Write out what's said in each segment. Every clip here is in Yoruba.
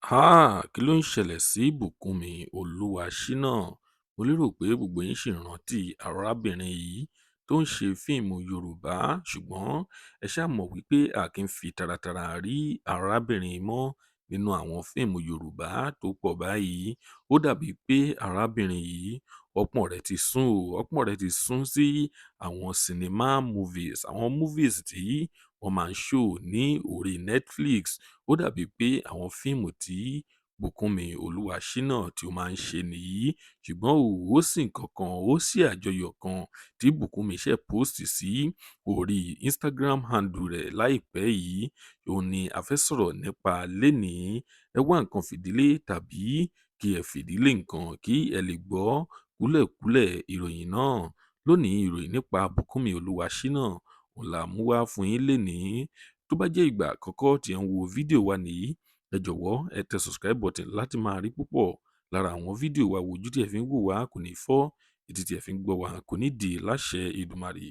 Kí ló ń ṣẹlẹ̀ sí Bùkúnmi Olúwaṣínà? Mo lérò pé gbogbo yín ṣì rántí arábìnrin yìí tó ń ṣe fíìmù Yorùbá, ṣùgbọ́n ẹ ṣáà mọ̀ wípé a kì í fi taratara rí arábìnrin yìí mọ́ nínú àwọn fíìmù Yorùbá tó pọ̀ báyìí. Ó dàbí pé arábìnrin yìí ọpọ́n rẹ̀ ti sún ọpọ́n rẹ̀ ti sún sí àwọn sinimá movies, àwọn movies tí wọ́n máa ń show ní orí Netflix. Ó dàbí pé àwọn fíìmù tí Bùkúnmi Olúwaṣínà tí ó máa ń ṣe nìyí, ṣùgbọ́n ó sì nǹkan kan, ó sì àjọyọ̀ kan tí Bùkúnmi ṣẹ̀ post sí orí Instagram handle rẹ̀ láìpẹ́ yìí. Òun ni a fẹ́ sọ̀rọ̀ nípa lénìí. Ẹ wá nǹkan fìdílé tàbí kí ẹ fìdílé nǹkan kí ẹ lè gbọ́ kúlẹ̀kúlẹ̀ ìròyìn náà. Lónìí, ìròyìn nípa Bùkúnmi Olúwaṣínà òun là mú wá fún yín lénìí. Tó bá jẹ́ ìgbà àkọ́kọ́ tí ẹ ń wo fídíò wa nìyí, ẹ jọ̀wọ́ ẹ tẹ subscribe button láti máa rí púpọ̀ lára àwọn fídíò wa. Ojú tí ẹ fi ń wò wá kò ní fọ́, etí tí ẹ fi ń gbọ́ wá kò ní dì láṣẹ Èdùmàrè.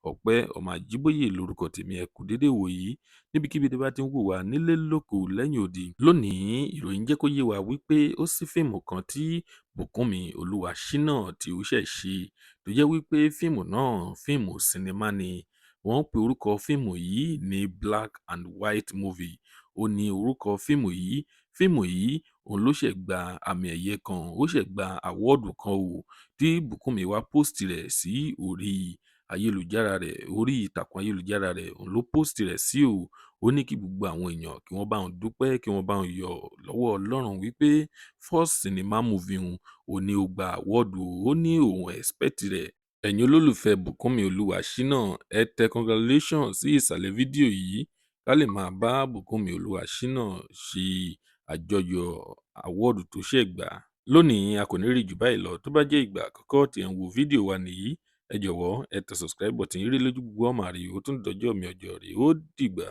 Ọpẹ́ Ọmọ Ajíbóyè lórúkọ tèmi. Ẹ kú dédé wò yìí níbikíbi tí ẹ bá ti ń wò wá, nílé lóko lẹ́yìn odi. Lónìí, ìròyìn jẹ́ kó yé wa wípé ó sí fíìmù kan tí Bùkúnmi Olúwaṣínà tí ó ṣẹ̀ ṣe, tó jẹ́ wípé fíìmù náà fíìmù sinimá ni. Wọ́n pe orúkọ fíìmù yìí ní Black and White movie. Ó ní orúkọ fíìmù yìí. Fíìmù yìí òun ló ṣẹ̀ gba àmì ẹ̀yẹ kan, ó ṣẹ̀ gba àwọ́ọ̀dù kan tí Bùkúnmi wá post rẹ̀ sí orí ayélujára rẹ̀, orí ìtàkùn ayélujára rẹ̀ òun ló post rẹ̀ sí o. Ó ní kí gbogbo àwọn èèyàn kí wọ́n bá òun dúpẹ́, kí wọ́n bá òun yọ̀ lọ́wọ́ Ọlọ́run wípé first cinema movie òun ni ó gba àwọ́ọ̀dù. Ó ní òun expect rẹ̀. Ẹ̀yin olólùfẹ́ Bùkúnmi Olúwaṣínà, ẹ tẹ congratulations sí ìsàlẹ̀ fídíò yìí ká lè máa bá Bùkúnmi Olúwaṣínà ṣe àjọyọ̀ àwọ́ọ̀dù tó ṣẹ̀ gbà. Lónìí, a kò ní rí jù báyìí lọ. Tó bá jẹ́ ìgbà àkọ́kọ́ tí ẹ ń wo fídíò wa nìyí, ẹ jọ̀wọ́ ẹ tẹ subscribe button. Ire lójú gbogbo ọmọ àrí. Ó tún dọjọ́ mi ọjọ́ rẹ̀. Ó dìgbà.